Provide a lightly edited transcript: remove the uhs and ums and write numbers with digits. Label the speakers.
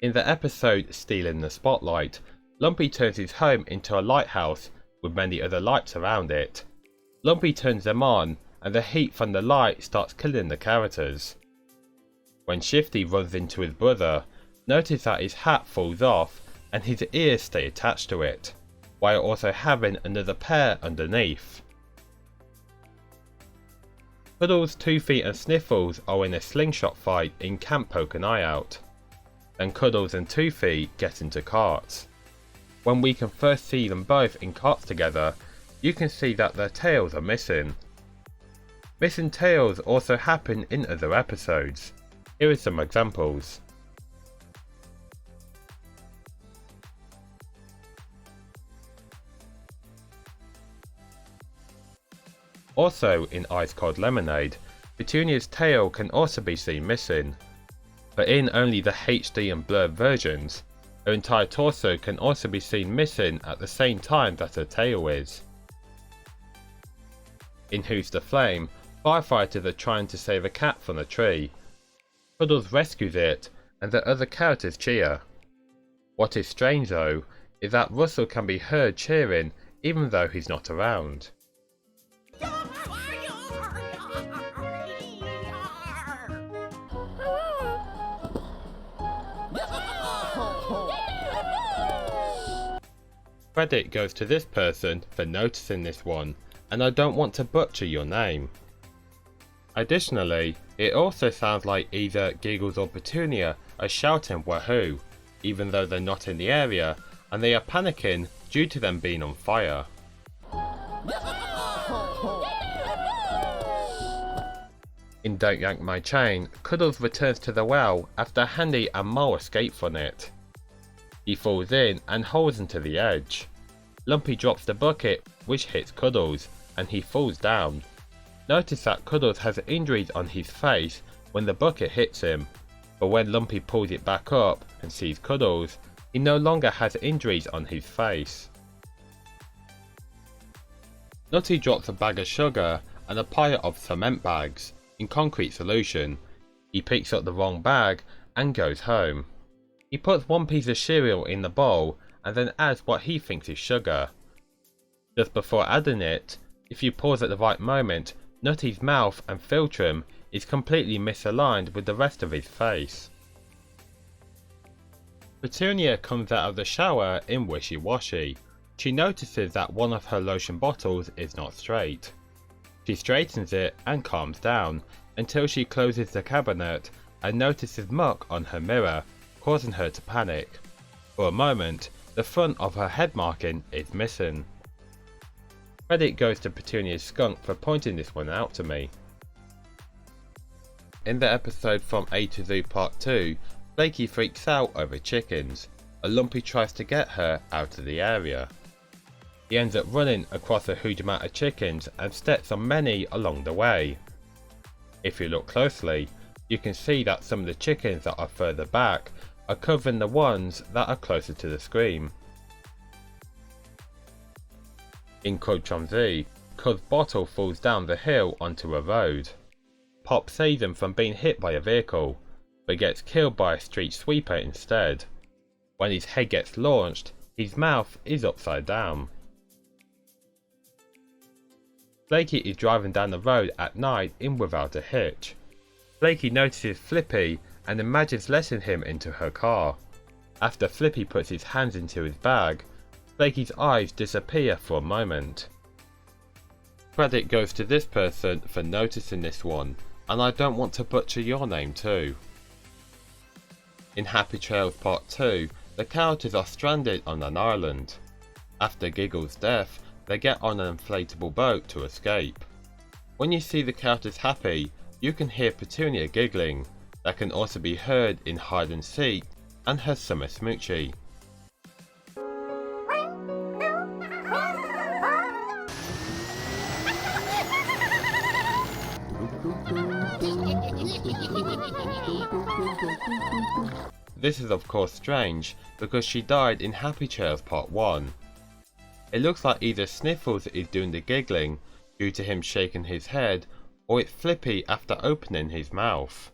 Speaker 1: In the episode Stealing the Spotlight, Lumpy turns his home into a lighthouse with many other lights around it. Lumpy turns them on, and the heat from the light starts killing the characters. When Shifty runs into his brother, notice that his hat falls off and his ears stay attached to it, while also having another pair underneath. Cuddles, Toothy and Sniffles are in a slingshot fight in Camp Poke an Eye Out. Then Cuddles and Toothy get into carts. When we can first see them both in carts together, you can see that their tails are missing. Missing tails also happen in other episodes. Here are some examples. Also in Ice Cold Lemonade, Petunia's tail can also be seen missing, but in only the HD and blurred versions, her entire torso can also be seen missing at the same time that her tail is. In Who's the Flame, firefighters are trying to save a cat from a tree. Cuddles rescues it, and the other characters cheer. What is strange though, is that Russell can be heard cheering even though he's not around. Credit goes to this person for noticing this one, and I don't want to butcher your name. Additionally, it also sounds like either Giggles or Petunia are shouting wahoo, even though they're not in the area, and they are panicking due to them being on fire. In Don't Yank My Chain, Cuddles returns to the well after Handy and Mo escape from it. He falls in and holds onto the edge. Lumpy drops the bucket, which hits Cuddles, and he falls down. Notice that Cuddles has injuries on his face when the bucket hits him, but when Lumpy pulls it back up and sees Cuddles, he no longer has injuries on his face. Nutty drops a bag of sugar and a pile of cement bags in concrete solution. He picks up the wrong bag and goes home. He puts one piece of cereal in the bowl and then adds what he thinks is sugar. Just before adding it, if you pause at the right moment, Nutty's mouth and philtrum is completely misaligned with the rest of his face. Petunia comes out of the shower in Wishy Washy. She notices that one of her lotion bottles is not straight. She straightens it and calms down until she closes the cabinet and notices muck on her mirror, causing her to panic. For a moment, the front of her head marking is missing. Credit goes to Petunia's skunk for pointing this one out to me. In the episode From A to Z Part 2, Flaky freaks out over chickens. A Lumpy tries to get her out of the area. He ends up running across a huge amount of chickens and steps on many along the way. If you look closely, you can see that some of the chickens that are further back are covering the ones that are closer to the screen. In Code From Z, Cud's bottle falls down the hill onto a road. Pop saves him from being hit by a vehicle, but gets killed by a street sweeper instead. When his head gets launched, his mouth is upside down. Flaky is driving down the road at night in Without a Hitch. Flaky notices Flippy and imagines letting him into her car. After Flippy puts his hands into his bag, Flaky's eyes disappear for a moment. Credit goes to this person for noticing this one, and I don't want to butcher your name too. In Happy Trails Part 2, the characters are stranded on an island. After Giggles' death, they get on an inflatable boat to escape. When you see the characters happy, you can hear Petunia giggling. That can also be heard in Hide and Seek and her Summer Smoochie. This is of course strange because she died in Happy Trails Part 1. It looks like either Sniffles is doing the giggling due to him shaking his head, or it's Flippy after opening his mouth.